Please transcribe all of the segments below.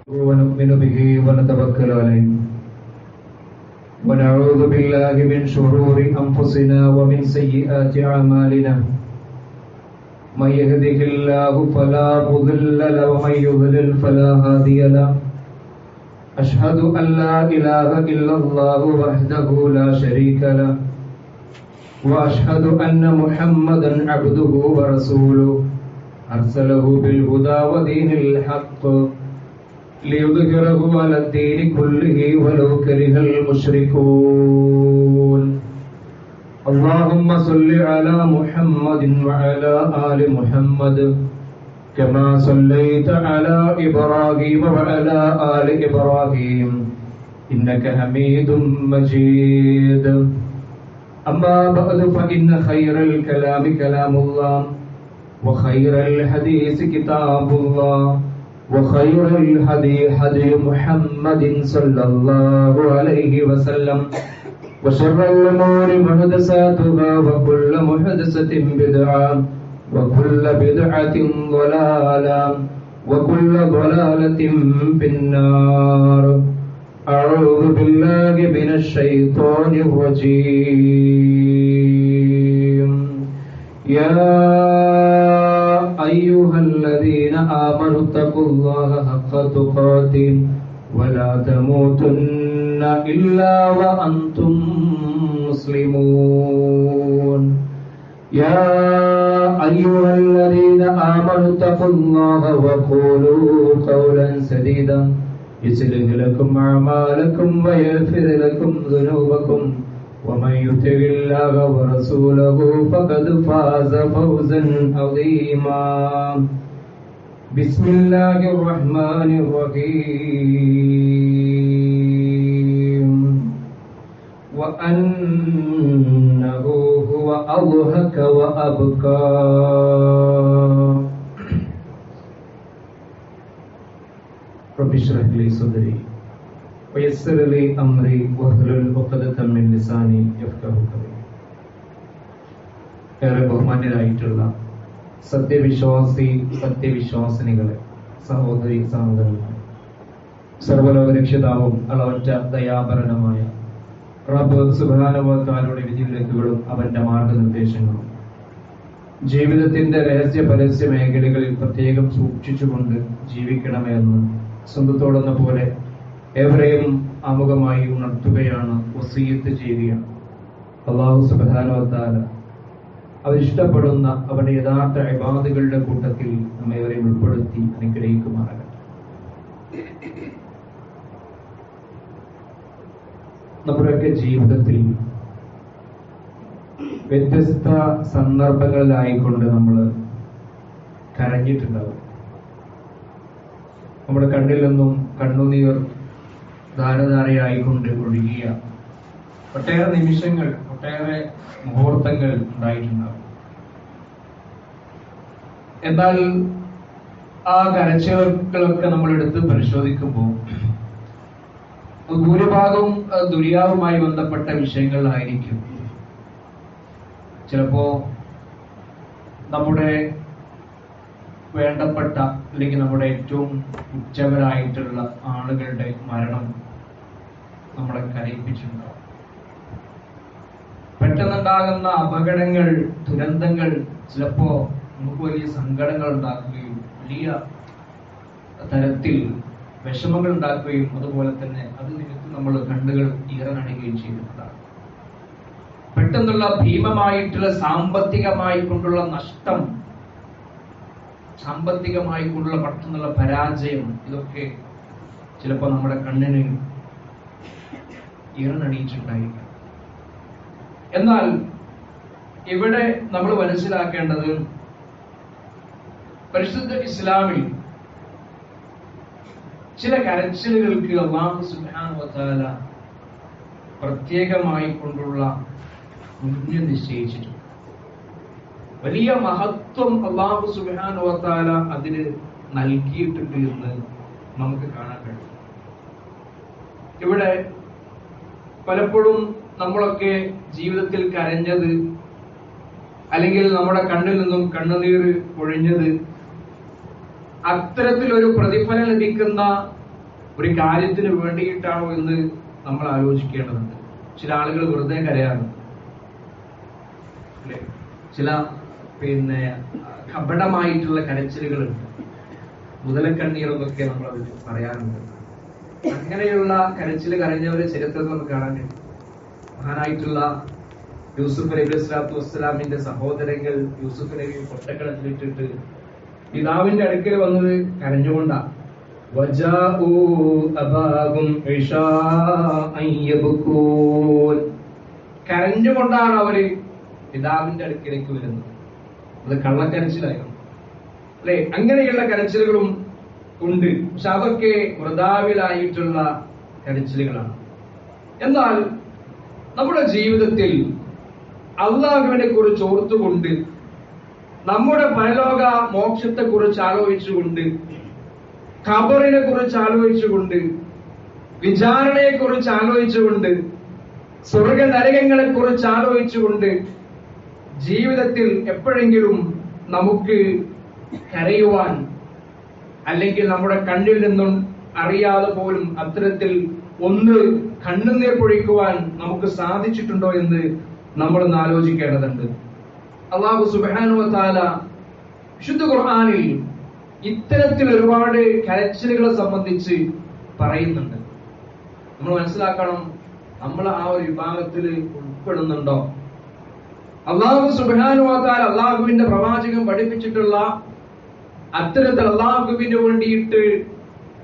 ونؤمن به ونتوكل عليه ونعوذ بالله من شرور أنفسنا ومن سيئات أعمالنا من يهده الله فلا مضل له ومن يضلل فلا هادي له أشهد أن لا إله إلا الله وحده لا شريك له وأشهد أن محمدا عبده ورسوله أرسله بالهدى ودين الحق ليظهره على الدين كله ولو كره المشركون اللهم صل على محمد وعلى آل محمد كما صليت على إبراهيم وعلى آل إبراهيم إنك حميد مجيد أما بعد فإن خير الكلام كلام الله وخير الحديث كتاب الله وخير الهدي هدي محمد صلى الله عليه وسلم وشر الأمور محدثاتها وكل محدثة بدعة وكل بدعة ضلالة وكل ضلالة في النار أعوذ بالله من الشيطان الرجيم يا أيها الذين آمنوا اتقوا الله حق تقاته ولا تموتن إلا وأنتم مسلمون يا أيها الذين آمنوا اتقوا الله وقولوا قولا سديدا يصلح لكم أعمالكم ويغفر لكم ذنوبكم ومن يطع الله ورسوله فقد فاز فوزا عظيما بسم الله الرحمن الرحيم وأنه هو أضحك وأبكى رب اشرح لي صدري ويسر لي أمري واحلل عقدة من لساني يفقهوا قولي. ഏറെ ബഹുമാന്യരായിട്ടുള്ള സത്യവിശ്വാസിനികളെ, സഹോദരി സഹോദരന്മാരെ, സർവ്വലോക രക്ഷിതാവും അളവറ്റ ദയാപരനുമായ റബ്ബ് സുബ്ഹാനഹു വ തആലയുടെ വിധിവിലക്കുകളും അവന്റെ മാർഗനിർദ്ദേശങ്ങളും ജീവിതത്തിന്റെ രഹസ്യ പരസ്യ മേഖലകളിൽ പ്രത്യേകം സൂക്ഷിച്ചുകൊണ്ട് ജീവിക്കണമെന്ന് സ്വന്തത്തോടെന്ന പോലെ ഏവരെയും ആമുഖമായി ഉണർത്തുകയാണ്, വസിയ്യത്ത് ചെയ്യുകയാണ്. അല്ലാഹു സുബ്ഹാനഹു വ തആല അവരിഷ്ടപ്പെടുന്ന അവരുടെ യഥാർത്ഥ ഇബാദത്തുകളുടെ കൂട്ടത്തിൽ നമ്മേവരെയും ഉൾപ്പെടുത്തി അനുഗ്രഹിക്കുമാറാകട്ടെ. നമ്മുടെയൊക്കെ ജീവിതത്തിൽ വ്യത്യസ്ത സന്ദർഭങ്ങളിലായിക്കൊണ്ട് നമ്മൾ കരഞ്ഞിട്ടുണ്ടാവും. നമ്മുടെ കണ്ണിൽ നിന്നും കണ്ണുനീർ ധാരധാരയായിക്കൊണ്ട് ഒഴുകിയ ഒട്ടേറെ നിമിഷങ്ങൾ, ഒട്ടേറെ മുഹൂർത്തങ്ങൾ ഉണ്ടായിട്ടുണ്ടാവും. എന്നാൽ ആ കരച്ചിലുകളൊക്കെ നമ്മൾ എടുത്ത് പരിശോധിക്കുമ്പോൾ ഭൂരിഭാഗവും ദുനിയാവുമായി ബന്ധപ്പെട്ട വിഷയങ്ങളിലായിരിക്കും. ചിലപ്പോ നമ്മുടെ വേണ്ടപ്പെട്ട അല്ലെങ്കിൽ നമ്മുടെ ഏറ്റവും ഉച്ചവരായിട്ടുള്ള ആളുകളുടെ മരണം നമ്മളെ കരയിപ്പിച്ചിട്ടുണ്ടാവും. പെട്ടെന്നുണ്ടാകുന്ന അപകടങ്ങൾ, ദുരന്തങ്ങൾ ചിലപ്പോ നമുക്ക് വലിയ സങ്കടങ്ങൾ ഉണ്ടാക്കുകയും വലിയ തരത്തിൽ വിഷമങ്ങൾ ഉണ്ടാക്കുകയും അതുപോലെ തന്നെ അത് നിമിത്തം നമ്മൾ കണ്ണുകൾ ഈറനണിയുകയും ചെയ്തിട്ടുണ്ടാകും. പെട്ടെന്നുള്ള ഭീമമായിട്ടുള്ള സാമ്പത്തികമായി കൊണ്ടുള്ള നഷ്ടം, സാമ്പത്തികമായി കൊണ്ടുള്ള പെട്ടെന്നുള്ള പരാജയം, ഇതൊക്കെ ചിലപ്പോൾ നമ്മുടെ കണ്ണിന് ഈറനണിയിച്ചിട്ടുണ്ടായിരിക്കാം. എന്നാൽ ഇവിടെ നമ്മൾ മനസ്സിലാക്കേണ്ടത്, പരിശുദ്ധ ഇസ്ലാമിൽ ചില കരച്ചിലുകൾക്ക് അല്ലാഹു സുബ്ഹാനഹു വ തആല പ്രത്യേകമായി കൊണ്ടുള്ള പുണ്യം നിശ്ചയിച്ചിട്ടുണ്ട്. വലിയ മഹത്വം അല്ലാഹു സുബ്ഹാനഹു വ തആല അതിന് നൽകിയിട്ടുണ്ട് എന്ന് നമുക്ക് കാണാൻ കഴിയും. ഇവിടെ പലപ്പോഴും നമ്മളൊക്കെ ജീവിതത്തിൽ കരഞ്ഞത്, അല്ലെങ്കിൽ നമ്മുടെ കണ്ണിൽ നിന്നും കണ്ണുനീർ പൊഴിഞ്ഞത്, അത്തരത്തിലൊരു പ്രതിഫലം ലഭിക്കുന്ന ഒരു കാര്യത്തിന് വേണ്ടിയിട്ടാണോ എന്ന് നമ്മൾ ആലോചിക്കേണ്ടതുണ്ട്. ചില ആളുകൾ വെറുതെ കരയാറുണ്ട്, അല്ലെ? ചില കപടമായിട്ടുള്ള കരച്ചിലുകളുണ്ട്, മുതലക്കണ്ണീർ എന്നൊക്കെ നമ്മൾ അത് പറയാറുണ്ട്. അങ്ങനെയുള്ള കരച്ചിൽ കരഞ്ഞവരെ ചരിത്രത്തിൽ നമുക്ക് കാണാൻ കഴിയും. മഹാനായിട്ടുള്ള യൂസുഫ് നബി അലൈഹി സ്വലാത്തു വസ്സലാമിന്റെ സഹോദരങ്ങൾ യൂസുഫ് നബി പൊട്ടക്കളത്തിലിട്ടിട്ട് പിതാവിന്റെ അടുക്കൽ വന്നത് കരഞ്ഞുകൊണ്ടാണ്. കരഞ്ഞുകൊണ്ടാണ് അവര് പിതാവിന്റെ അടുക്കിലേക്ക് വരുന്നത്. അത് കള്ളക്കരച്ചിലായിരുന്നു, അല്ലെ? അങ്ങനെയുള്ള കരച്ചിലുകളും ഉണ്ട്. പക്ഷെ അതൊക്കെ വൃഥാവിലായിട്ടുള്ള കരച്ചിലുകളാണ്. എന്നാൽ നമ്മുടെ ജീവിതത്തിൽ അള്ളാഹുവിനെ കുറിച്ച് ഓർത്തുകൊണ്ട്, നമ്മുടെ പരലോക മോക്ഷത്തെ കുറിച്ച് ആലോചിച്ചുകൊണ്ട്, ഖബറിനെ കുറിച്ച് ആലോചിച്ചുകൊണ്ട്, വിചാരണയെ കുറിച്ച് ആലോചിച്ചുകൊണ്ട്, സ്വർഗ നരകങ്ങളെ കുറിച്ച് ആലോചിച്ചുകൊണ്ട് ജീവിതത്തിൽ എപ്പോഴെങ്കിലും നമുക്ക് കരയുവാൻ, അല്ലെങ്കിൽ നമ്മുടെ കണ്ണിൽ നിന്നും അറിയാതെ പോലും അത്തരത്തിൽ ഒന്ന് കണ്ണുനീർ പൊഴിക്കുവാൻ നമുക്ക് സാധിച്ചിട്ടുണ്ടോ എന്ന് നമ്മളൊന്ന് ആലോചിക്കേണ്ടതുണ്ട്. അല്ലാഹു സുബ്ഹാനഹു വ തആല വിശുദ്ധ ഖുർആനിൽ ഇത്തരത്തിൽ ഒരുപാട് കരച്ചിലുകളെ സംബന്ധിച്ച് പറയുന്നുണ്ട്. നമ്മൾ മനസ്സിലാക്കണം, നമ്മൾ ആ ഒരു വിഭാഗത്തിൽ ഉൾപ്പെടുന്നുണ്ടോ? അല്ലാഹു സുബ്ഹാനഹു വ തആല അല്ലാഹുവിന്റെ പ്രവാചകൻ പഠിപ്പിച്ചിട്ടുള്ള അത്തരത്തിൽ അല്ലാഹുവിന് വേണ്ടിയിട്ട്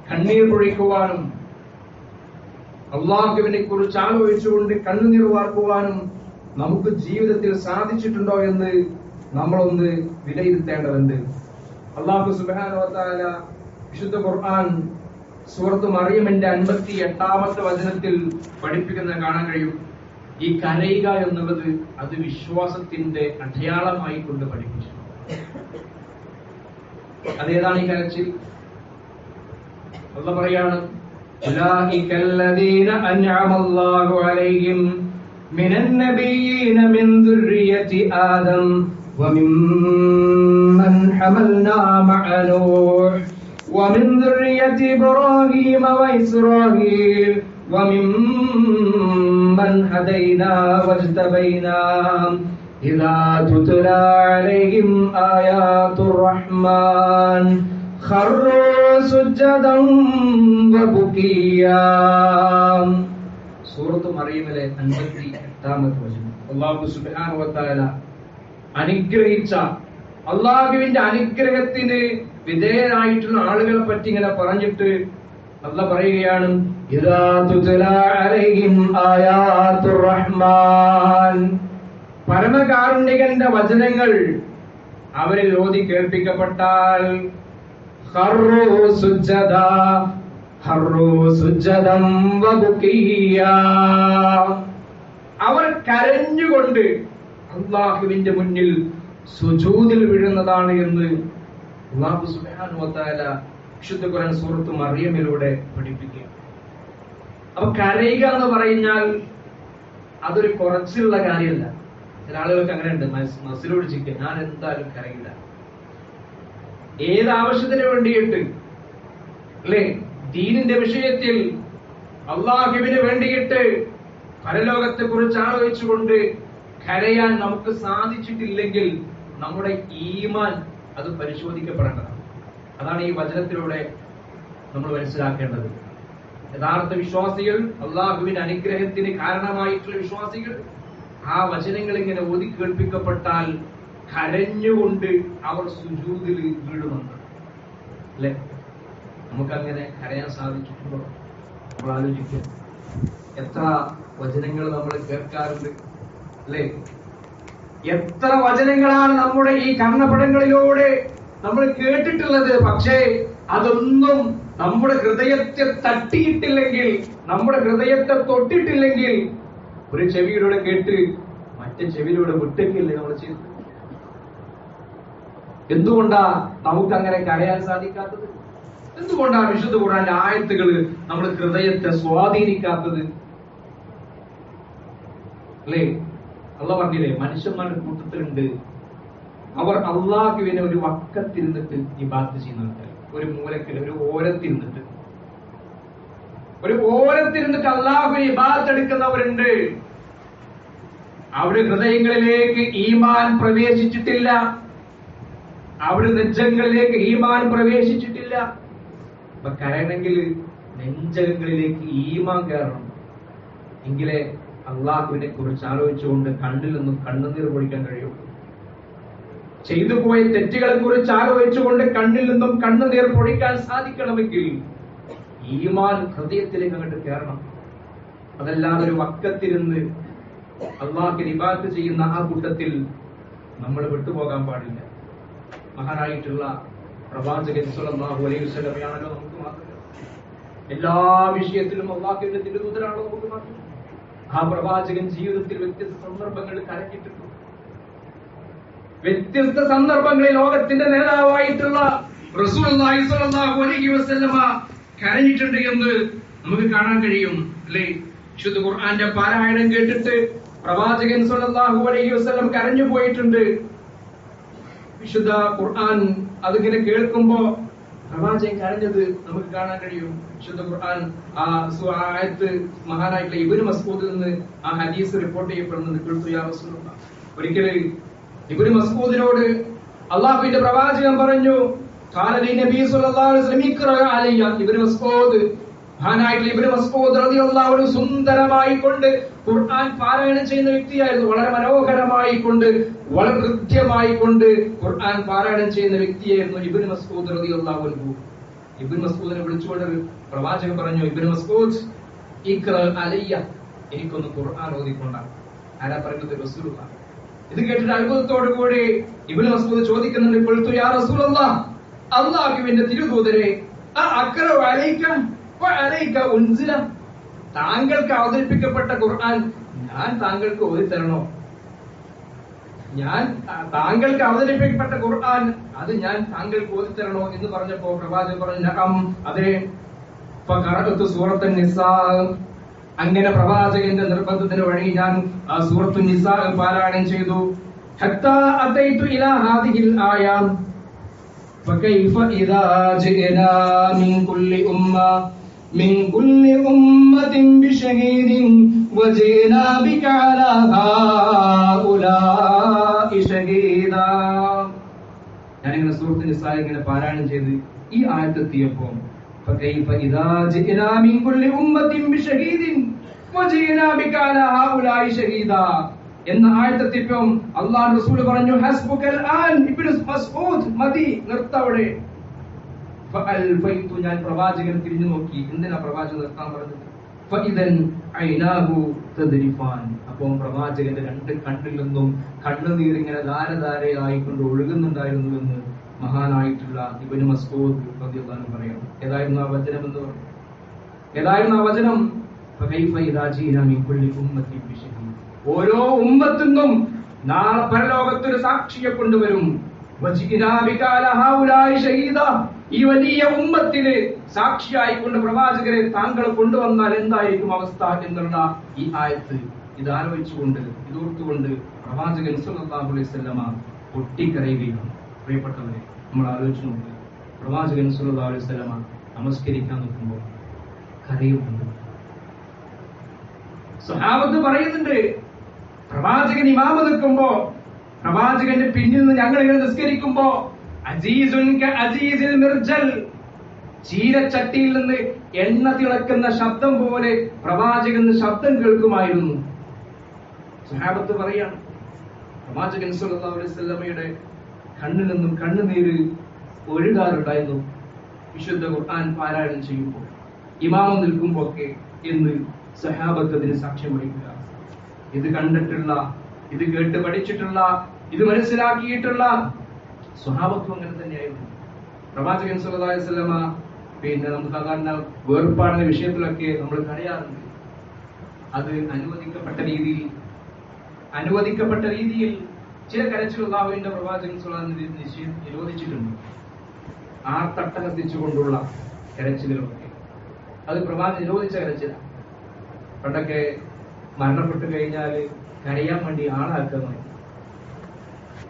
കണ്ണീർ പൊഴിക്കുവാനും, അല്ലാഹുവിനെ കുറിച്ച് ആലോചിച്ചുകൊണ്ട് കണ്ണുനീർ വാർക്കുവാനും നമുക്ക് ജീവിതത്തിൽ സാധിച്ചിട്ടുണ്ടോ എന്ന് നമ്മളൊന്ന് വിലയിരുത്തേണ്ടതുണ്ട്. അല്ലാഹു സുബ്ഹാനഹു വ തആല വിശുദ്ധ ഖുർആൻ സൂറത്ത് മറിയമിന്റെ 58-ാമത്തെ വചനത്തിൽ പഠിപ്പിക്കുന്നത് കാണാൻ കഴിയും. ഈ കരയുക എന്നുള്ളത് അത് വിശ്വാസത്തിന്റെ അടയാളമായി കൊണ്ട് പഠിപ്പിച്ചു. അതേതാണ് ഈ കരച്ചിൽ? അല്ലാഹു പറയാണ്, ഉലൈകല്ലദീന അൻഅമല്ലാഹു അലൈഹിം മിനൻ നബിയ്യീന മിൻ ദുർരിയ്യതി ആദം വമിമ്മൻ ഹമൽനാ മഅ നൂഹ് വമിൻ ദുർരിയ്യതി ഇബ്രാഹീമ വഇസ്രാഈൽ വമിമ്മൻ ഹദൈനാ വജ്തബൈനാ ഇദാ തുത്ലാ അലൈഹിം ആയാതുർ റഹ്മാൻ ഖറൂ സുജ്ജദൻ വബുകിയാ. സൂറത്ത് മറിയമിലെ 58-ാമത്തെ വചനം. അല്ലാഹു സുബ്ഹാനഹു വ തആല അനുഗ്രഹിച്ച, അല്ലാഹുവിന്റെ അനുഗ്രഹത്തിന് വിധേയരായിട്ടുള്ള ആളുകളെ പറ്റി ഇങ്ങനെ പറഞ്ഞിട്ട് അല്ലാഹു പറയുകയാണ്, ഇദാ തുത്ലാ അലൈഹിം ആയാതുർ റഹ്മാൻ, പരമകാരുണ്യകന്റെ വചനങ്ങൾ അവരിൽ ഓതി കേൾപ്പിക്കപ്പെട്ടാൽ ഖറൂ സുജ്ജദാ സുജ്ജദം വബുകിയാ, അവർ കരഞ്ഞുകൊണ്ട് അല്ലാഹുവിന്റെ മുന്നിൽ സുജൂദിൽ വീഴുന്നതാണ് എന്ന് അല്ലാഹു സുബ്ഹാനഹു വ തആല വിശുദ്ധ ഖുർആൻ സൂറത്ത് മറിയമിലൂടെ പഠിപ്പിക്കുക. അപ്പൊ കരയുക എന്ന് പറഞ്ഞാൽ അതൊരു കുറച്ചുള്ള കാര്യമല്ല. ചില ആളുകൾക്ക് അങ്ങനെയുണ്ട്, മസിലോട് ചിക്കൻ, ഞാൻ എന്തായാലും കരയില്ല. ഏതാവശ്യത്തിന് വേണ്ടിയിട്ട്, അല്ലേ? ദീനിന്റെ വിഷയത്തിൽ അല്ലാഹുവിന് വേണ്ടിയിട്ട് പരലോകത്തെ കുറിച്ച് ആലോചിച്ചുകൊണ്ട് കരയാൻ നമുക്ക് സാധിച്ചിട്ടില്ലെങ്കിൽ നമ്മുടെ ഈമാൻ അത് പരിശോധിക്കപ്പെടേണ്ടതാണ്. അതാണ് ഈ വചനത്തിലൂടെ നമ്മൾ മനസ്സിലാക്കേണ്ടത്. യഥാർത്ഥ വിശ്വാസികൾ, അല്ലാഹുവിന്റെ അനുഗ്രഹത്തിന് കാരണമായിട്ടുള്ള വിശ്വാസികൾ ആ വചനങ്ങൾ ഇങ്ങനെ ഓതി കേൾപ്പിക്കപ്പെട്ടാൽ കരഞ്ഞുകൊണ്ട് അവർ സുജൂദിൽ വീഴുമെന്ന്, അല്ലെ? നമുക്കങ്ങനെ കരയാൻ സാധിച്ചിട്ടുണ്ടോ? നമ്മൾ ആലോചിക്കുക. എത്ര വചനങ്ങൾ നമ്മൾ കേൾക്കാറുണ്ട്, അല്ലെ? എത്ര വചനങ്ങളാണ് നമ്മുടെ ഈ കർണപടങ്ങളിലൂടെ നമ്മൾ കേട്ടിട്ടുള്ളത്. പക്ഷേ അതൊന്നും നമ്മുടെ ഹൃദയത്തെ തട്ടിയിട്ടില്ലെങ്കിൽ, നമ്മുടെ ഹൃദയത്തെ തൊട്ടിട്ടില്ലെങ്കിൽ ഒരു ചെവിയിലൂടെ കേട്ട് മറ്റേ ചെവിയിലൂടെ വിട്ടേക്കില്ലേ നമ്മൾ ചെയ്തത്? എന്തുകൊണ്ടാ നമുക്ക് അങ്ങനെ കരയാൻ സാധിക്കാത്തത്? എന്തുകൊണ്ടാണ് വിശുദ്ധ ഖുർആന്റെ ആയത്തുകൾ നമ്മുടെ ഹൃദയത്തെ സ്വാധീനിക്കാത്തത്? അല്ലേ? അല്ലാഹു പറഞ്ഞില്ലേ, മനുഷ്യന്മാരുടെ കൂട്ടത്തിലുണ്ട് അവർ അല്ലാഹുവിനെ ഒരു വക്കത്തിരുന്നിട്ട് ഇബാദത്ത് ചെയ്യുന്നവർ, ഒരു മൂലക്കിൽ, ഒരു ഓരത്തിരുന്നിട്ട്. ഒരു ഓരത്തിരുന്നിട്ട് അള്ളാഹുവിനെ ഇബാദത്ത് എടുക്കുന്നവരുണ്ട്. അവിടെ ഹൃദയങ്ങളിലേക്ക് ഈമാൻ പ്രവേശിച്ചിട്ടില്ല, അവിടെ നെഞ്ചങ്ങളിലേക്ക് ഈമാൻ പ്രവേശിച്ചിട്ടില്ല. അപ്പൊ കരയണമെങ്കിൽ നെഞ്ചകങ്ങളിലേക്ക് ഈമാൻ കയറണം. എങ്കിലേ അള്ളാഹുവിനെ കുറിച്ച് ആലോചിച്ചുകൊണ്ട് കണ്ണിൽ നിന്നും കണ്ണുനീർ പൊഴിക്കാൻ കഴിയും. ചെയ്തു പോയ തെറ്റുകളെ കുറിച്ച് ആലോചിച്ചുകൊണ്ട് കണ്ണിൽ നിന്നും കണ്ണുനീർ പൊഴിക്കാൻ സാധിക്കണമെങ്കിൽ ഈമാൻ ഹൃദയത്തിലേക്ക് അങ്ങോട്ട് കയറണം. അതല്ലാതെ ഒരു വക്കത്തിരുന്ന് അള്ളാഹുവിനെ ഇബാദത്ത് ചെയ്യുന്ന ആ കൂട്ടത്തിൽ നമ്മൾ വിട്ടുപോകാൻ പാടില്ല. മഹാനായിട്ടുള്ള പ്രവാചകൻ സ്വല്ലല്ലാഹു അലൈഹി വസല്ലമയാണല്ലോ നമുക്ക് മാതൃക. എല്ലാ വിഷയത്തിലും അള്ളാഹുവിന്റെ തിരുദൂതരാണല്ലോ നമുക്ക് മാതൃക. ആ പ്രവാചകൻ ജീവിതത്തിൽ വ്യത്യസ്ത സന്ദർഭങ്ങളിൽ കരഞ്ഞിട്ടുണ്ട്. വ്യത്യസ്ത സന്ദർഭങ്ങളിൽ ലോകത്തിന്റെ നേതാവായിട്ടുള്ള റസൂലുള്ളാഹി സ്വല്ലല്ലാഹു അലൈഹി വസല്ലമ കരഞ്ഞിട്ടുണ്ട് എന്ന് നമുക്ക് കാണാൻ കഴിയും, അല്ലെ? വിശുദ്ധ ഖുർആന്റെ പാരായണം കേട്ടിട്ട് പ്രവാചകൻ സ്വല്ലല്ലാഹു അലൈഹി വസല്ലം കരഞ്ഞു പോയിട്ടുണ്ട്. വിശുദ്ധ ഖുർആൻ അതിങ്ങനെ കേൾക്കുമ്പോ പ്രവാചകൻ കരഞ്ഞത് നമുക്ക് കാണാൻ കഴിയും. വിശുദ്ധ ഖുർആൻ ആയത്ത് മഹാനായിട്ടുള്ള ഇബ്നു മസ്ഊദിൽ നിന്ന് ആ ഹദീസ് റിപ്പോർട്ട് ചെയ്യപ്പെടുന്നത് കേൾത്തു യാ റസൂലുള്ളാഹ്. ഒരിക്കലും ഇബ്നു മസ്ഊദിനോട് അള്ളാഹുവിന്റെ പ്രവാചകൻ പറഞ്ഞു, ഖാലലി നബി സ്വല്ലല്ലാഹു അലൈഹി വസല്ലം ഇഖ്റ അലയ്യ. ഇബ്നു മസ്ഊദ് മഹാനായിട്ടുള്ള ഇബ്നു മസ്ഊദ് റളിയല്ലാഹു അൻഹു സുന്ദരമായി കൊണ്ട് ഖുർആൻ പാരായണം ചെയ്യുന്ന വ്യക്തിയായിരുന്നു. വളരെ മനോഹരമായി കൊണ്ട്, വളരെ കൃത്യമായി കൊണ്ട് ഖുർആൻ പാരായണം ചെയ്യുന്ന വ്യക്തിയായിരുന്നു ഇബ്നു മസ്ഊദ് റളിയല്ലാഹു അൻഹു. ഇബ്നു മസ്ഊദിനെ വിളിച്ചുകൊണ്ട് പ്രവാചകൻ പറഞ്ഞു, ഇബ്നു മസ്ഊദ് ഇഖ്റ അലയ്യ, എനിക്കൊന്ന് ഖുർആൻ ഓതിക്കൊണ്ടാണ്. ആരാ പറയുന്നത്? റസൂലുള്ളാഹ്. ഇത് കേട്ടിട്ട് അത്ഭുതത്തോടു കൂടി ഇബ്നു മസ്ഊദ് ചോദിക്കുന്നുണ്ട്, ഖുൽതു യാ റസൂലല്ലാഹ്, അല്ലാഹുവിന്റെ തിരുദൂതരെ, അഖ്റഉ അലൈക്കും വഅലൈക ഉൻസില, താങ്കൾക്ക് അവതരിപ്പിക്കപ്പെട്ട ഖുർആൻ ഞാൻ താങ്കൾക്ക് ഓതിത്തരണോ? ഞാൻ താങ്കൾക്ക് അവതരിപ്പിക്കപ്പെട്ട ഖുർആൻ അത് ഞാൻ താങ്കൾക്ക് ഓതിത്തരണോ എന്ന് പറഞ്ഞപ്പോ പ്രവാചകൻ പറഞ്ഞു, നഅം, അതെ. ഫഖറഅതു സൂറത്തുൻ നിസാ, അങ്ങനെ പ്രവാചകന്റെ നിർബന്ധത്തിന് വഴി ഞാൻ സൂറത്തുൻ നിസാ പാരായണം ചെയ്തു. ഹത്താ അതൈതു ഇലാ ഹാദിഹിൽ ആയ ഫകൈഫ ഇദാ ജിനാ മിൻ കുല്ലി ഉമ്മത്തിൻ ബിശഹീദിൻ വജീനാ ബിക അലാ ഹൗലാഇ ഷഹീദാ. ഞാനിങ്ങനെ സൂറത്തുൻ നിസാ ഇങ്ങനെ പാരായണം ചെയ്ത് ഈ ആയത്തെത്തിയപ്പോൾ فكيف إذا جئنا من كل أمة بشهيد وجئنا بك على هؤلاء شهيدا എന്ന ആയത്തെത്തിയപ്പോൾ അല്ലാഹു റസൂൽ പറഞ്ഞു, ഹസ്ബുകൽ ആൻ ഇബ്നു മസ്ഊദ്, മതി, നിർത്തവിടെ. ഫഅൽഫൈതു, ഞാൻ പ്രവാചകനെ തിരിഞ്ഞു നോക്കി. എന്തിനാ പ്രവാചകൻ നിർത്താൻ പറഞ്ഞത്? ഫഇദൻ ഐനാഹു തദ്രിഫാൻ, അപ്പോൾ പ്രവാചകന്റെ രണ്ട് കണ്ണിൽ നിന്നും കണ്ണുനീർ ഇങ്ങനെ ധാരധാരയായിക്കൊണ്ട് ഒഴുകുന്നുണ്ടായിരുന്നു എന്ന് മഹാനായിട്ടുള്ള ഇബ്നു മസ്ഊദ് റളിയല്ലാഹു അൻഹു പറയുന്നു. ഏതായിരുന്നു ആ വചനം എന്ന് പറഞ്ഞു? ഏതായിരുന്നു ആ വചനം? ഫകൈഫ ഇദാ ജീനാ മിൻ കുല്ലി ഉമ്മത്തിൻ ബിശഹീദ്, ഓരോ ഉമ്മത്തിനും നാളെ പരലോകത്തൊരു സാക്ഷിയെ കൊണ്ടുവരും. വജീനാ ബിക അലാ ഹൗലാഇ ഷഹീദാ, ഈ വലിയ ഉമ്മത്തിന് സാക്ഷിയായിക്കൊണ്ട് പ്രവാചകരെ താങ്കൾ കൊണ്ടുവന്നാൽ എന്തായിരിക്കും അവസ്ഥ എന്നുള്ള ഈ ആയത്ത് ഇത് ആലോചിച്ചുകൊണ്ട്, ഇതോർത്തുകൊണ്ട് പ്രവാചകൻ സ്വല്ലല്ലാഹു അലൈഹി വസല്ലമ പൊട്ടിക്കരയുകയാണ്. പ്രിയപ്പെട്ടവരെ, നമ്മൾ ആലോചിച്ച് നോക്കുക. പ്രവാചകൻ സ്വല്ലല്ലാഹു അലൈഹി വസല്ലമ നമസ്കരിക്കാൻ നോക്കുമ്പോൾ കരയുന്നുണ്ട്. സ്വഹാബത്ത് പറയുന്നുണ്ട്, പ്രവാചകൻ ഇമാമ നിൽക്കുമ്പോ, പ്രവാചകന്റെ പിന്നിൽ നിന്ന് ഞങ്ങൾ ഇങ്ങനെ നിസ്കരിക്കുമ്പോ അസീസുൻ കഅസീസിൽ മിർജൽ, ചീരച്ചട്ടിയിൽ നിന്ന് എണ്ണ തിളക്കുന്ന ശബ്ദം പോലെ പ്രവാചകന് ശബ്ദം കേൾക്കുമായിരുന്നു. സ്വഹാബത്ത് പറയാണ്, പ്രവാചകൻ സ്വല്ലല്ലാഹു അലൈഹി വസല്ലമയുടെ കണ്ണിൽ നിന്നും കണ്ണുനീര് ഒഴുകാറുണ്ടായിരുന്നു വിശുദ്ധ ഖുർആൻ പാരായണം ചെയ്യുമ്പോൾ, ഇമാമ നിൽക്കുമ്പോ ഒക്കെ എന്ന് സ്വഹാബത്ത് അതിന് സാക്ഷ്യം വഹിക്കുക. ഇത് കണ്ടിട്ടുള്ള, ഇത് കേട്ട് പഠിച്ചിട്ടുള്ള, ഇത് മനസ്സിലാക്കിയിട്ടുള്ള സ്വഹാബത്തും അങ്ങനെ തന്നെയായിരുന്നു. പ്രവാചകൻ സ്വല്ലല്ലാഹു അലൈഹി വസല്ലമ പിന്നെ നമുക്ക് സാധാരണ വേർപാടിന്റെ വിഷയത്തിലൊക്കെ നമ്മൾ കരയാറുണ്ട്. അത് അനുവദിക്കപ്പെട്ട രീതിയിൽ ചില കരച്ചിൽ അല്ലാഹുവിന്റെ പ്രവാചകൻ സ്വല്ലല്ലാഹു അലൈഹി വസല്ലം നിരോധിച്ചിട്ടുണ്ട്. ആർത്തട്ടഹസിച്ചുകൊണ്ടുള്ള കരച്ചിലുകളൊക്കെ അത് പ്രവാചകൻ നിരോധിച്ച കരച്ചിലാണ്. പണ്ടൊക്കെ മരണപ്പെട്ടു കഴിഞ്ഞാൽ കരയാൻ വേണ്ടി ആളാക്കുന്നതായിരുന്നു,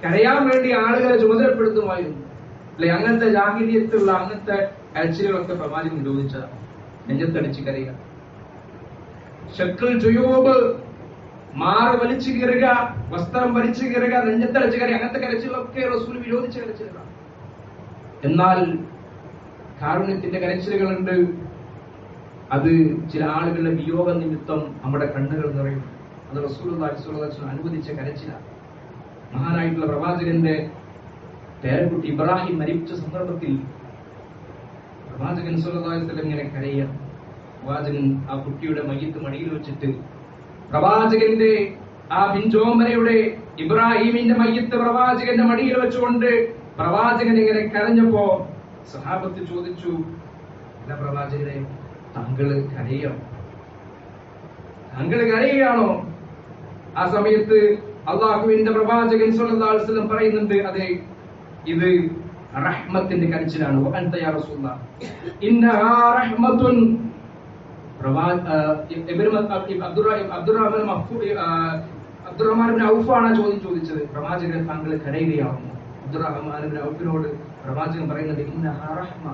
കരയാൻ വേണ്ടി ആളുകളെ ചുമതലപ്പെടുത്തുമായിരുന്നു, അല്ലെ? അങ്ങനത്തെ ജാഹിലിയത്തുള്ള അങ്ങനത്തെ കരച്ചിലുകളൊക്കെ പ്രവാചകൻ നിരോധിച്ചതാണ്. നെഞ്ചത്തടിച്ച് കരയുക. ഷക്കിൾ ജുയൂബ്, മാറ് വലിച്ചു കീറുക, വസ്ത്രം വലിച്ചു കീറുക, നെഞ്ചത്തടിച്ച് കരയുക. അങ്ങനത്തെ കരച്ചിലൊക്കെ റസൂൽ വിരോധിച്ച കരച്ചിലുകളാണ്. എന്നാൽ കാരുണ്യത്തിന്റെ കരച്ചിലുകളുണ്ട്. അത് ചില ആളുകളുടെ വിയോഗ നിമിത്തം നമ്മുടെ കണ്ണുകൾ നിറയും. അത് റസൂലുള്ളാഹി സ്വല്ലല്ലാഹു അലൈഹി വസല്ലം അനുവദിച്ച കരച്ചിലാണ്. മഹാനായിട്ടുള്ള പ്രവാചകന്റെ പേരക്കുട്ടി ഇബ്രാഹിം മരിച്ച സന്ദർഭത്തിൽ പ്രവാചകൻ സ്വല്ലല്ലാഹു അലൈഹി വസല്ലം ഇങ്ങനെ കരയുക. പ്രവാചകൻ ആ കുട്ടിയുടെ മയ്യത്ത് മടിയിൽ വെച്ചിട്ട് പ്രവാചകന്റെ ആ പിഞ്ചോമനയുടെ ഇബ്രാഹിമിന്റെ മയ്യത്ത് പ്രവാചകന്റെ മടിയിൽ വെച്ചുകൊണ്ട് പ്രവാചകൻ ഇങ്ങനെ കരഞ്ഞപ്പോ സഹാബത്ത് ചോദിച്ചു, അല്ല പ്രവാചകനെ, താങ്കള് കരയുകയാണോ? ആ സമയത്ത് അള്ളാഹുവിന്റെ പ്രവാചകൻ സ്വല്ലല്ലാഹു അലൈഹി വസല്ലം പറയുന്നുണ്ട്, അതെ, ഇത് റഹ്മത്തിന്റെ കരച്ചിലാണ്. വഅൻത യാ റസൂലല്ലാഹ് ഇന്നഹാ റഹ്മത്തുൻ. അബ്ദുറഹ്മാൻ ഇബ്നു ഔഫാണ് ചോദ്യം ചോദിച്ചത്. പ്രവാചകൻ, താങ്കൾ കരയുകയാണോ? അബ്ദുറഹ്മാൻ ഇബ്നു ഔഫിനോട് പ്രവാചകൻ പറയുന്നത്, ഇന്നഹാ റഹ്മ.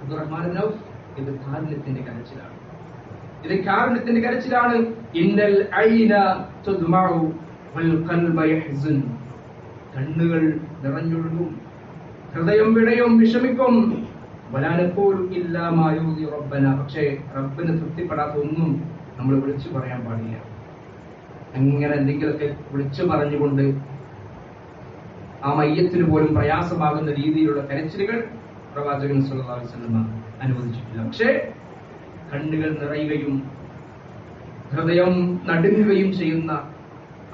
അബ്ദുറഹ്മാൻ ഇബ്നു ഔഫ്, ഇത് കാരുണ്യത്തിന്റെ കരച്ചിലാണ്. ഇത് കാരുണ്യത്തിന്റെ കരച്ചിലാണ്. ഇന്നൽ ഐന തുദ്മഉ വൽ ഖൽബ യഹ്സൻ. കണ്ണുകൾ നിറഞ്ഞൊഴുകും, ഹൃദയം വിടയും, വിഷമിക്കും. വലാനഖൂലു ഇല്ലാ മാ യുർദി റബ്ബന. പക്ഷേ റബ്ബിന് തൃപ്തിപ്പെടാത്ത ഒന്നും നമ്മൾ വിളിച്ചു പറയാൻ പാടില്ല. അങ്ങനെ എന്തെങ്കിലുമൊക്കെ വിളിച്ചു പറഞ്ഞുകൊണ്ട് ആ മയ്യത്തിന് പോലും പ്രയാസമാകുന്ന രീതിയിലുള്ള കരച്ചിലുകൾ പ്രവാചകൻ സ്വല്ലല്ലാഹു അലൈഹി വസല്ലം അനുവദിച്ചിട്ടില്ല. പക്ഷേ കണ്ണുകൾ നിറയുകയും ഹൃദയം നടുങ്ങുകയും ചെയ്യുന്ന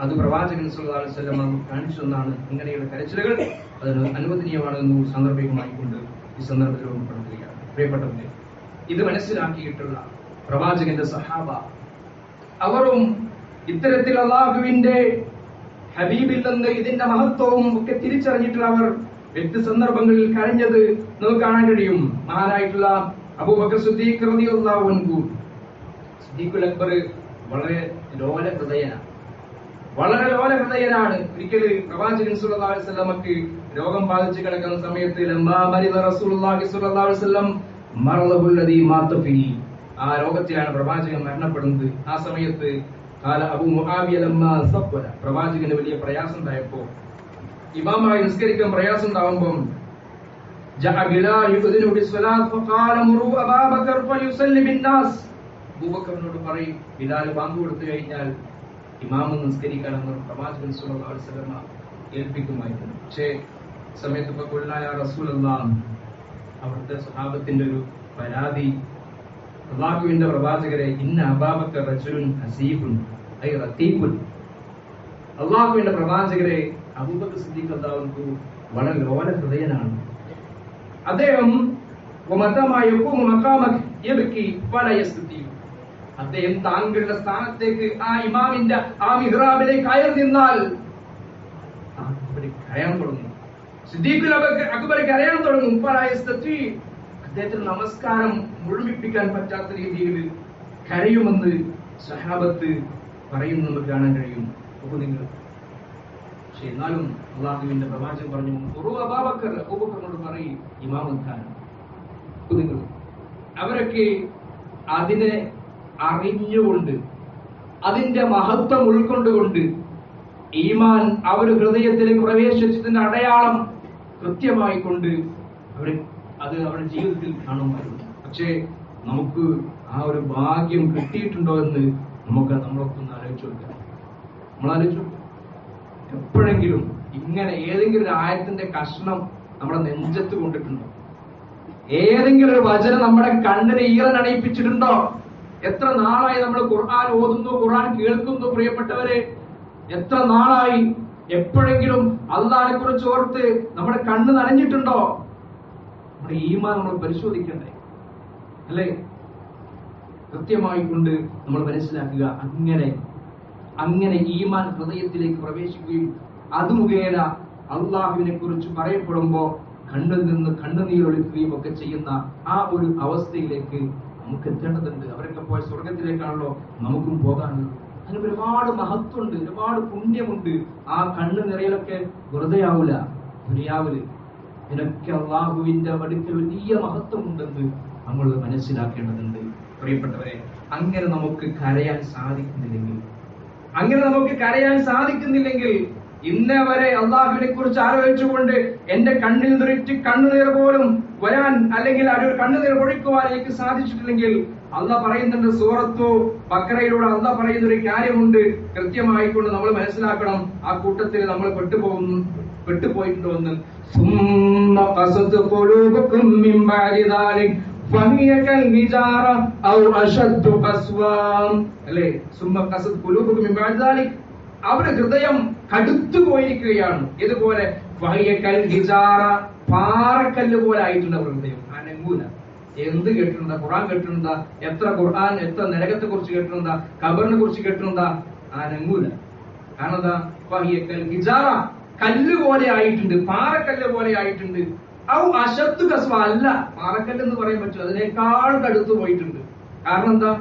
അത് പ്രവാചകൻ സ്വല്ലല്ലാഹു അലൈഹി വസല്ലം കാണിച്ചു എന്നാണ്. ഇങ്ങനെയുള്ള കരച്ചിലുകൾ അതിന് അനുവദനീയമാണെന്ന് സന്ദർഭമായിക്കൊണ്ട് ഈ സന്ദർഭത്തിൽ ഓർമ്മപ്പെടുത്തുകയാണ്. പ്രിയപ്പെട്ടവരെ, ഇത് മനസ്സിലാക്കിയിട്ടുള്ള പ്രവാചകന്റെ സഹാബ അവരും ഇത്തരത്തിൽ അല്ലാഹുവിന്റെ ഹബീബിൽ നിന്ന് ഇതിന്റെ മഹത്വവും ഒക്കെ തിരിച്ചറിഞ്ഞിട്ടുള്ള അവർ വ്യക്തി സന്ദർഭങ്ങളിൽ കരഞ്ഞത് നമുക്ക് കാണാൻ കഴിയും. മഹാനായിട്ടുള്ള അബൂബക്കർ സിദ്ദീഖ് റളിയല്ലാഹു അൻഹു, സിദ്ദീഖുൽ അക്ബർ വളരെ ലോല ഹൃദയനാണ്. ഒരിക്കൽ പ്രവാചകൻ സ്വല്ലല്ലാഹു അലൈഹി വസല്ലമക്ക് രോഗം ബാധിച്ചു കിടക്കുന്ന സമയത്ത് ലമ്മാ മരിദ റസൂലുള്ളാഹി സ്വല്ലല്ലാഹു അലൈഹി വസല്ലം മർളഹുൽ ലദീ മാത ഫീഹി, ആ രോഗത്തിലാണ് പ്രവാചകൻ മരണപ്പെടുന്നത്. ആ സമയത്ത് ഖാല അബൂ മുആവിയ ലമ്മാ സഫല, പ്രവാചകന് വലിയ പ്രയാസം ഉണ്ടായപ്പോൾ, ഇമാമായി നിസ്കരിക്കാൻ പ്രയാസം ഉണ്ടാവുമ്പോൾ ജഅ ബിലാൽ യുദ്ദിനു ബിസ്സലാത്ത് ഫഖാല മുറു അബൂബക്കർ ഫയുസല്ലി ബിന്നാസ്, അബൂബക്കറിനോട് പറയും ബിലാൽ ബാങ്ക് കൊടുത്തു കഴിഞ്ഞാൽ ഇമാം നിസ്കരിക്കണമെന്ന് പ്രവാചകൻ സ്വല്ലല്ലാഹു അലൈഹി വസല്ലം ഏൽപ്പിക്കുമായിരുന്നു. പക്ഷേ സമയത്ത് ഫഖുൽനാ യാ റസൂലല്ലാഹ്, അവിടുത്തെ സ്വഹാബത്തിന്റെ ഒരു പരാതി, അല്ലാഹുവിന്റെ പ്രവാചകരെ, ഇന്ന അബൂബക്കർ റജുലുൻ ഹസീബുൻ ഐ റതീബുൻ, അല്ലാഹുവിന്റെ പ്രവാചകരെ, അബൂബക്കർ സിദ്ദീഖ് റളിയല്ലാഹു അൻഹു വളരെ ലോല ഹൃദയനാണ്. അദ്ദേഹം അദ്ദേഹം താങ്കളുടെ സ്ഥാനത്തേക്ക് ആ ഇമാമിന്റെ ആ മിഹ്റാബിലേക്ക് കയറി നിന്നാൽ കരയാൻ തുടങ്ങും. സിദ്ദീഖുൽ അക്ബർ കരയാൻ തുടങ്ങും. അദ്ദേഹത്തിന് നമസ്കാരം മുഴുമിപ്പിക്കാൻ പറ്റാത്ത രീതിയിൽ കരയുമെന്ന് സഹാബത്ത് പറയുന്നത് നമുക്ക് കാണാൻ കഴിയും. നിങ്ങൾ പക്ഷെ എന്നാലും അള്ളാഹുവിന്റെ പ്രവാചകൻ പറഞ്ഞു, അബൂബക്കറിനോട് പറയും ഇമാമുദ്ദാൻ. നിങ്ങൾ അവരൊക്കെ അതിനെ അറിഞ്ഞുകൊണ്ട് അതിന്റെ മഹത്വം ഉൾക്കൊണ്ടുകൊണ്ട് ഈമാൻ അവർ ഹൃദയത്തിലേക്ക് പ്രവേശിച്ചതിന്റെ അടയാളം കൃത്യമായി കൊണ്ട് അത് അവരുടെ ജീവിതത്തിൽ കാണുമായിരുന്നു. പക്ഷേ നമുക്ക് ആ ഒരു ഭാഗ്യം കിട്ടിയിട്ടുണ്ടോ എന്ന് നമ്മളൊക്കെ ഒന്ന് ആലോചിച്ചു കൊടുക്കാം. നമ്മളാലോചിച്ചു, എപ്പോഴെങ്കിലും ഇങ്ങനെ ഏതെങ്കിലും ഒരു ആയത്തിന്റെ കഷ്ണം നമ്മുടെ നെഞ്ചത്ത് കൊണ്ടിട്ടുണ്ടോ? ഏതെങ്കിലും ഒരു വചനം നമ്മുടെ കണ്ണിനെ ഈറനണിയിപ്പിച്ചിട്ടുണ്ടോ? എത്ര നാളായി നമ്മൾ ഖുർആൻ ഓതുന്നു, ഖുർആൻ കേൾക്കുന്നു? പ്രിയപ്പെട്ടവരെ, എത്ര നാളായി? എപ്പോഴെങ്കിലും അള്ളാഹിനെ കുറിച്ച് ഓർത്ത് നമ്മുടെ കണ്ണ് നനഞ്ഞിട്ടുണ്ടോ? നമ്മുടെ ഈമാൻ നമ്മൾ പരിശോധിക്കണ്ടേ, അല്ലേ? കൃത്യമായി കൊണ്ട് നമ്മൾ മനസ്സിലാക്കുക. അങ്ങനെ ഈമാൻ ഹൃദയത്തിലേക്ക് പ്രവേശിക്കുകയും അത് മുഖേന അള്ളാഹുവിനെ കുറിച്ച് പറയപ്പെടുമ്പോ കണ്ണിൽ നിന്ന് കണ്ണുനീരൊലിക്കുകയും ഒക്കെ ചെയ്യുന്ന ആ ഒരു അവസ്ഥയിലേക്ക് നമുക്ക് എത്തേണ്ടതുണ്ട്. അവരൊക്കെ പോയ സ്വർഗത്തിലേക്കാണല്ലോ നമുക്കും പോകാനുള്ളത്. അതിന് ഒരുപാട് മഹത്വമുണ്ട്, ഒരുപാട് പുണ്യമുണ്ട്. ആ കണ്ണ് നിറയിലൊക്കെ വെറുതെയാവൂല ദുനിയാവില്. ഇതിനൊക്കെ അള്ളാഹുവിന്റെ അടുക്കൽ വലിയ മഹത്വമുണ്ടെന്ന് നമ്മൾ മനസ്സിലാക്കേണ്ടതുണ്ട്. പ്രിയപ്പെട്ടവരെ, അങ്ങനെ നമുക്ക് കരയാൻ സാധിക്കുന്നില്ലെങ്കിൽ ഇന്നേ വരെ അള്ളാഹുവിനെ കുറിച്ച് ആലോചിച്ചുകൊണ്ട് എന്റെ കണ്ണിൽ നിറച്ച് കണ്ണുനീർ പോലും വരാൻ, അല്ലെങ്കിൽ ഒരു കണ്ണുനീർ ഒഴിക്കുവാൻ എനിക്ക് സാധിച്ചിട്ടില്ലെങ്കിൽ, അള്ളാഹ് പറയുന്നുണ്ട് സൂറത്തു ബഖറയിലൂടെ അള്ളാഹ് പറയുന്ന ഒരു കാര്യമുണ്ട്. കൃത്യമായിക്കൊണ്ട് നമ്മൾ മനസ്സിലാക്കണം, ആ കൂട്ടത്തിൽ നമ്മൾ പെട്ടുപോയിട്ടുണ്ടോ എന്ന്. അവരുടെ ഹൃദയം കടുത്തു പോയിരിക്കുകയാണ്. ഇതുപോലെ പാറക്കല്ല് പോലെ ആയിട്ടുണ്ട് അവരുടെ ഹൃദയം. അനങ്ങൂല. എന്ത് കേട്ടിട്ടുണ്ടാ? ഖുർആൻ കേട്ടിട്ടുണ്ടാ? എത്ര നരകത്തെ കുറിച്ച് കേട്ടിട്ടുണ്ടാ? ഖബറിനെ കുറിച്ച് കേട്ടിട്ടുണ്ടാ? അനങ്ങൂല. കാരണം എന്താ? കല്ല് പോലെ ആയിട്ടുണ്ട്, പാറക്കല്ല് പോലെ ആയിട്ടുണ്ട്. അശത്തു കസ്വ അല്ല, പാറക്കല്ല് എന്ന് പറയാൻ പറ്റും, അതിനേക്കാൾ കടുത്തു പോയിട്ടുണ്ട്. കാരണം എന്താ?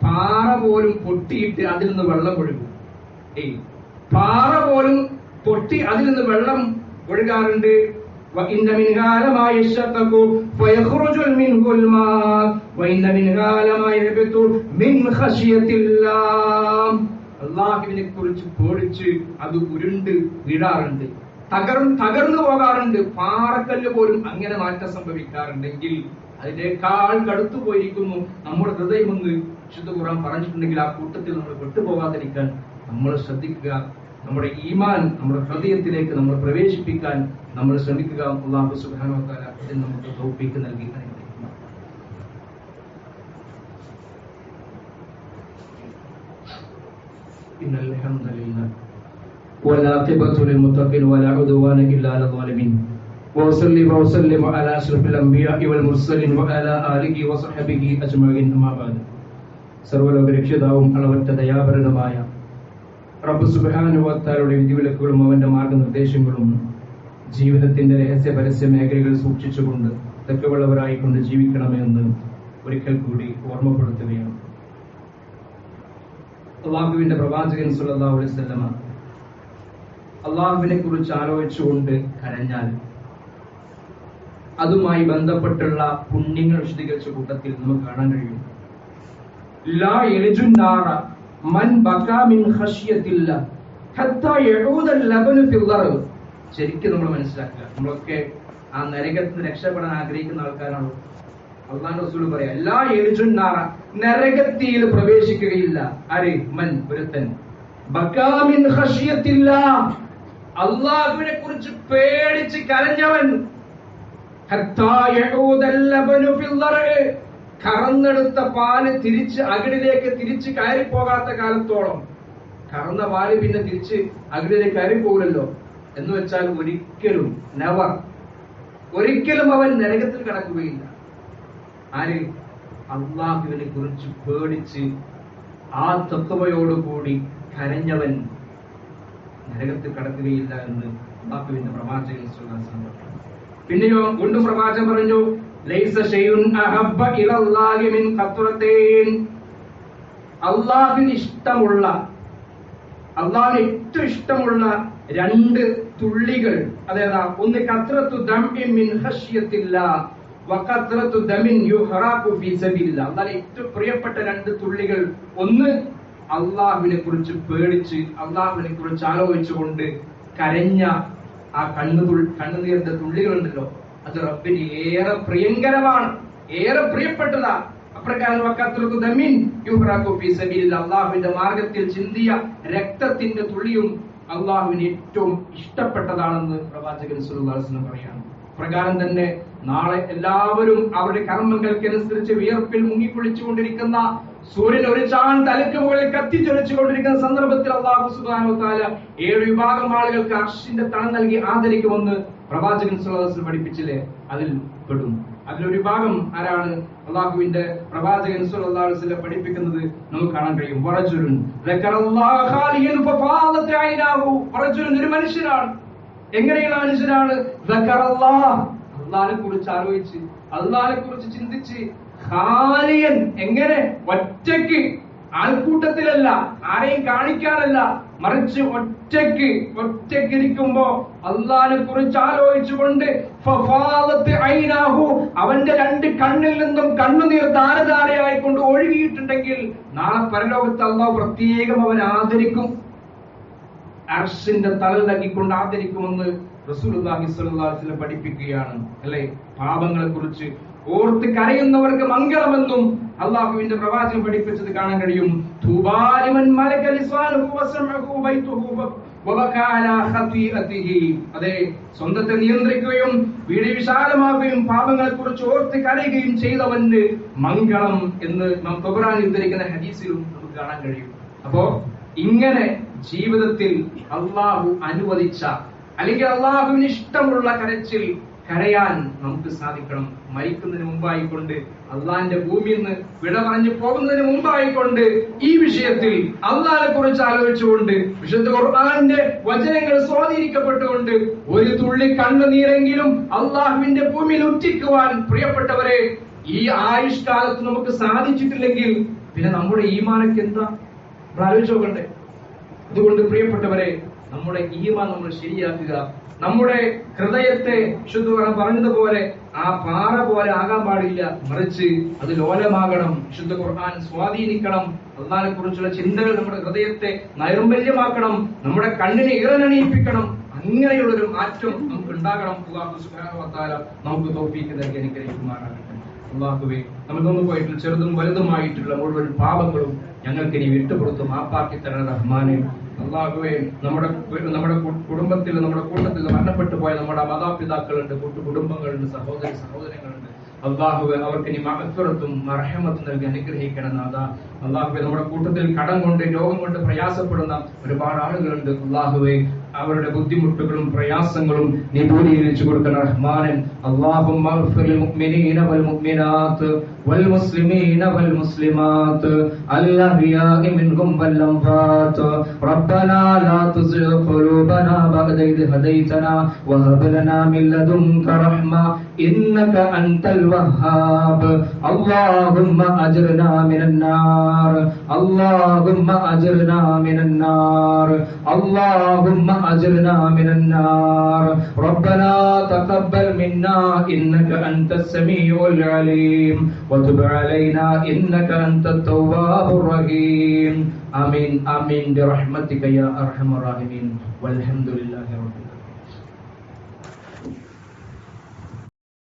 പാറ പോലും പൊട്ടിയിട്ട് അതിൽ നിന്ന് വെള്ളം ഒഴുകും. പാറ പോലും പൊട്ടി അതിൽ നിന്ന് വെള്ളം ഒഴുകാറുണ്ട്. അള്ളാഹുവിനെ കുറിച്ച് പേടിച്ച് അത് ഉരുണ്ട് വീഴാറുണ്ട്, തകർന്നു പോകാറുണ്ട്. പാറക്കല്ല് പോലും അങ്ങനെ മാറ്റം സംഭവിക്കാറുണ്ടെങ്കിൽ അതിനേക്കാൾ കടുത്തു പോയിരിക്കുന്നു നമ്മുടെ ഹൃദയമെന്ന് വിശുദ്ധ ഖുർആൻ പറഞ്ഞിട്ടുണ്ടെങ്കിൽ ആ കൂട്ടത്തിൽ നമ്മൾ പെട്ടുപോകാതിരിക്കാൻ നമ്മൾ ശ്രദ്ധിക്കുക. നമ്മുടെ ഈമാൻ നമ്മുടെ ഹൃദയത്തിലേക്ക് നമ്മൾ പ്രവേശിപ്പിക്കാൻ നമ്മൾ ശ്രമിക്കുക. അല്ലാഹു സുബ്ഹാനഹു വ തആല ഇതിന് നമുക്ക് തൗഫീഖ് നൽകി അനുഗ്രഹിക്കുന്നു. ഇന്നൽ ഹംദലില്ലാഹ് والعاقبة للمتقين ولا عدوان إلا على الظالمين وأصلي وأسلم على أشرف الأنبياء والمرسلين وعلى آله وصحبه أجمعين أما بعد. സർവ്വലോക രക്ഷിതാവും അളവറ്റ ദയാപരനുമായ റബ്ബ് സുബ്ഹാനഹു വ തആലയുടെ വിധിവിലക്കുകളും അവന്റെ മാർഗനിർദ്ദേശങ്ങളും ജീവിതത്തിന്റെ രഹസ്യ പരസ്യ മേഖലകൾ സൂക്ഷിച്ചുകൊണ്ട് തക്കവള്ളവരായിക്കൊണ്ട് ജീവിക്കണമെന്ന് ഒരിക്കൽ കൂടി ഓർമ്മപ്പെടുത്തുകയാണ്. അല്ലാഹുവിന്റെ പ്രവാചകൻ സ്വല്ലല്ലാഹു അലൈഹി വസല്ലമ അള്ളാഹുവിനെ കുറിച്ച് ആലോചിച്ചുകൊണ്ട് കരഞ്ഞാൽ അതുമായി ബന്ധപ്പെട്ടുള്ള പുണ്യങ്ങൾ വിശദീകരിച്ച കൂട്ടത്തിൽ നമുക്ക് കാണാൻ കഴിയും. ലാ യൽജുന്നാറ മൻ ബകാ മിൻ ഖശിയത്തില്ല ഹത്താ യഊദൽ ലബനു ഫിൽ ദർബ്. ശരിക്കും നമ്മൾ മനസ്സിലാക്കുക, നമ്മളൊക്കെ ആ നരകത്തിൽ നിന്ന് രക്ഷപ്പെടാൻ ആഗ്രഹിക്കുന്ന ആൾക്കാരാണ്. അള്ളാഹുവിന്റെ റസൂൽ പറയാ, ലാ യൽജുന്നാറ, നരകത്തിൽ പ്രവേശിക്കുകയില്ല. ആര്? മൻ, ഒരുത്തൻ, ബകാ മിൻ ഖശിയത്തില്ല, അള്ളാഹുവിനെ കുറിച്ച് പേടിച്ച് കരഞ്ഞവൻ, കറന്നെടുത്ത പാല് തിരിച്ച് അകിടിലേക്ക് തിരിച്ച് കയറിപ്പോകാത്ത കാലത്തോളം, കറന്ന പാല് പിന്നെ തിരിച്ച് അകിടിലേക്ക് കയറിപ്പോകില്ലല്ലോ എന്ന് വെച്ചാൽ ഒരിക്കലും അവൻ നരകത്തിൽ കടക്കുകയില്ല. ആര്? അള്ളാഹുവിനെ കുറിച്ച് പേടിച്ച് ആ തത്വയോടുകൂടി കരഞ്ഞവൻ നരകത്തിൽ കടക്കുകയില്ല എന്ന് അല്ലാഹുവിന്റെ പ്രവാചകൻ സ്വല്ലല്ലാഹു അലൈഹി വസല്ലം. പിന്നെയോ വീണ്ടും പ്രവാചകൻ പറഞ്ഞു, ലൈസ ഷൈഉൻ അഹബ്ബ ഇലല്ലാഹി മിൻ ഖത്റതൈൻ. അല്ലാഹുവിന് ഏറ്റവും ഇഷ്ടമുള്ള രണ്ട് തുള്ളികൾ, അതായത് ഒന്ന് ഖത്റത്തു ദംഇൻ മിൻ ഖശ്യത്തില്ലാഹ് വ ഖത്റത്തു ദമിൻ യുഹറാഖു ഫീ സബീലില്ലാഹ്. അല്ലാഹുവിന് ഏറ്റവും പ്രിയപ്പെട്ട രണ്ട് തുള്ളികൾ, ഒന്ന് അള്ളാഹുവിനെ കുറിച്ച് പേടിച്ച് അള്ളാഹുവിനെ കുറിച്ച് ആലോചിച്ചുകൊണ്ട് കരഞ്ഞ ആ കണ്ണുനീരിന്റെ തുള്ളികളുണ്ടല്ലോ, അത് റബ്ബിന് ഏറെ പ്രിയങ്കരമാണ്, ഏറെ പ്രിയപ്പെട്ടതാ. അപ്രകാരം അള്ളാഹുവിന്റെ മാർഗത്തിൽ ചിന്തിയ രക്തത്തിന്റെ തുള്ളിയും അള്ളാഹുവിന് ഏറ്റവും ഇഷ്ടപ്പെട്ടതാണെന്ന് പ്രവാചകൻ സ്വല്ലല്ലാഹു അലൈഹി വസല്ലം പറയാണ്. പ്രകാരം തന്നെ നാളെ എല്ലാവരും അവരുടെ കർമ്മങ്ങൾക്കനുസരിച്ച് വിയർപ്പിൽ മുങ്ങിക്കുളിച്ചുകൊണ്ടിരിക്കുന്ന സൂര്യൻ ഒരു ചാൺ തലയ്ക്ക് മുകളിൽ കത്തിച്ചൊലിച്ചുകൊണ്ടിരിക്കുന്ന സന്ദർഭത്തിൽ അല്ലാഹു സുബ്ഹാനഹു വ തആല 7 വിഭാഗം ആളുകൾക്ക് അർശിന്റെ തണൽ നൽകി ആദരിക്കുമെന്ന് പ്രവാചകൻ സ്വല്ലല്ലാഹു അലൈഹി വസല്ലം പഠിപ്പിച്ചില്ലേ? അതിൽ പെടും. അതിലൊരു വിഭാഗം ആരാണ്? അള്ളാഹുവിന്റെ പ്രവാചകൻ സ്വല്ലല്ലാഹു അലൈഹി വസല്ലം പഠിപ്പിക്കുന്നത് നമുക്ക് കാണാൻ കഴിയും. വറജുലുൻ ദക്കറല്ലാഹ ഖാലിയൻ ഫഫാദത് ഐനാഹു. വറജുലുൻ, ഒരു മനുഷ്യനാണ്. എങ്ങനെയുള്ള മനുഷ്യനാണ്? ദക്കറല്ലാഹ, അള്ളാഹിനെ കുറിച്ച് ആലോചിച്ച് അള്ളാഹിനെ കുറിച്ച് ചിന്തിച്ച്, ഖാലിയൻ, എങ്ങനെ? ഒറ്റയ്ക്ക് ആൾക്കൂട്ടത്തിലല്ല, ആരെയും കാണിക്കാനല്ല, മറിച്ച് ഒറ്റയ്ക്കിരിക്കുമ്പോ അള്ളാഹിനെ കുറിച്ച് ആലോചിച്ചുകൊണ്ട് അവന്റെ 2 കണ്ണിൽ നിന്നും കണ്ണുനീർ ധാരധാരയായിക്കൊണ്ട് ഒഴുകിയിട്ടുണ്ടെങ്കിൽ നാളെ പരലോകത്ത് അള്ളാഹു പ്രത്യേകം അവൻ ആദരിക്കും. അർശിന്റെ തലൽ നൽകിക്കൊണ്ട് ആദരിക്കുമെന്ന് റസൂലുള്ളാഹി സ്വല്ലല്ലാഹു അലൈഹി വസല്ലം പഠിപ്പിക്കുകയാണ് അല്ലെ. പാപങ്ങളെ കുറിച്ച് ഓർത്ത് കരയുന്നവർക്ക് മംഗളമെന്നും അള്ളാഹുവിന്റെ പ്രവാചകൻ പഠിപ്പിച്ചത് കാണാൻ കഴിയും. അതെ, സ്വന്തത്തെ നിയന്ത്രിക്കുകയും വീട് വിശാലമാകുകയും പാപങ്ങളെ കുറിച്ച് ഓർത്ത് കരയുകയും ചെയ്തവന് മംഗളം എന്ന് നാം ഖുർആനിൽ ഉദ്ധരിക്കുന്ന ഹദീസിലും നമുക്ക് കാണാൻ കഴിയും. അപ്പോ ഇങ്ങനെ ജീവിതത്തിൽ അള്ളാഹു അനുവദിച്ച അല്ലെങ്കിൽ അള്ളാഹുവിന് ഇഷ്ടമുള്ള കരച്ചിൽ കരയാൻ നമുക്ക് സാധിക്കണം. മരിക്കുന്നതിന് മുമ്പായിക്കൊണ്ട്, അള്ളാഹിന്റെ ഭൂമിയിൽ നിന്ന് വിട പറഞ്ഞു പോകുന്നതിന് മുമ്പായിക്കൊണ്ട് ഈ വിഷയത്തിൽ അള്ളാഹിനെ കുറിച്ച് ആലോചിച്ചുകൊണ്ട് വിശുദ്ധ ഖുർആന്റെ വചനങ്ങൾ സ്വാധീനിക്കപ്പെട്ടുകൊണ്ട് ഒരു തുള്ളി കണ്ണുനീരെങ്കിലും അള്ളാഹുവിന്റെ ഭൂമിയിൽ ഉറ്റിക്കുവാൻ പ്രിയപ്പെട്ടവരെ ഈ ആയുഷ്കാലത്ത് നമുക്ക് സാധിച്ചിട്ടില്ലെങ്കിൽ പിന്നെ നമ്മുടെ ഈമാനൊക്കെ എന്താ ആലോചിച്ച് നോക്കണ്ടേ. അതുകൊണ്ട് പ്രിയപ്പെട്ടവരെ, നമ്മുടെ ഈമാൻ നമ്മൾ ശരിയാക്കുക. നമ്മുടെ ഹൃദയത്തെ വിശുദ്ധ പറഞ്ഞതുപോലെ ആ പാറ പോലെ ആകാൻ പാടില്ല, മറിച്ച് അത് ലോലമാകണം. വിശുദ്ധ ഖുർആൻ സ്വാധീനിക്കണം. അള്ളാഹിനെ കുറിച്ചുള്ള ചിന്തകൾ നമ്മുടെ ഹൃദയത്തെ നൈർമല്യമാക്കണം, നമ്മുടെ കണ്ണിനെ ഈറനണിയിപ്പിക്കണം. അങ്ങനെയുള്ളൊരു മാറ്റം നമുക്ക് ഉണ്ടാകണം. അല്ലാഹു സുബ്ഹാനഹു വ തആല നമുക്ക് തൗഫീഖ് നൽകി അനുഗ്രഹിക്കുമാറാകട്ടെ. അല്ലാഹുവേ, നമ്മൾ തന്നു പോയിട്ടുള്ള ചെറുതും വലുതുമായിട്ടുള്ള മുഴുവൻ പാപങ്ങളും ഞങ്ങൾക്ക് ഇനി വിട്ടുപുറത്ത് മാപ്പാക്കി തരണ റഹ്മാനെ. അല്ലാഹുവേ, നമ്മുടെ കുടുംബത്തിൽ, നമ്മുടെ കൂട്ടത്തിൽ മരണപ്പെട്ടു പോയ നമ്മുടെ മാതാപിതാക്കളുണ്ട്, കുടുംബങ്ങളുണ്ട്, സഹോദരങ്ങളുണ്ട്. അല്ലാഹുവേ, അവർക്ക് ഇനി മഗ്ഫിറത്തും മർഹമത്തും നൽകി അനുഗ്രഹിക്കണം നാഥാ. അല്ലാഹുവേ, നമ്മുടെ കൂട്ടത്തിൽ കടം കൊണ്ട് രോഗം കൊണ്ട് പ്രയാസപ്പെടുന്ന ഒരുപാട് ആളുകളുണ്ട്. അല്ലാഹുവേ, അവരുടെ ബുദ്ധിമുട്ടുകളും പ്രയാസങ്ങളും നീ ദൂരീകരിച്ചു കൊടുക്കണം റഹ്മാനൻ. അല്ലാഹുമ്മ അഗ്ഫിർ ലിൽ മുഅ്മിനീന വൽ മുഅ്മിനാത്ത് വൽ മുസ്ലിമീന വൽ മുസ്ലിമാത്ത് അൽ-അഹ്യാഇ മിൻഹും വൽ അംവാത്ത്. റബ്ബനാ ലാ തുസിഗ് ഖുലൂബനാ ബഅദ ഇദ് ഹദൈതനാ വഹബ് ലനാ മിൻ ലദുൻക റഹ്മ ഇന്നക അൻതൽ വഹ്ഹാബ്. അല്ലാഹുമ്മ അജ്ർനാ മിനൻ നാർ, അല്ലാഹുമ്മ അജ്ർനാ മിനൻ നാർ, അല്ലാഹുമ്മ أجرنا من النار. ربنا تقبل منا إنك أنت السميع العليم وتب علينا إنك أنت التواب الرحيم. آمين آمين برحمتك يا أرحم الراحمين والحمد لله رب العالمين.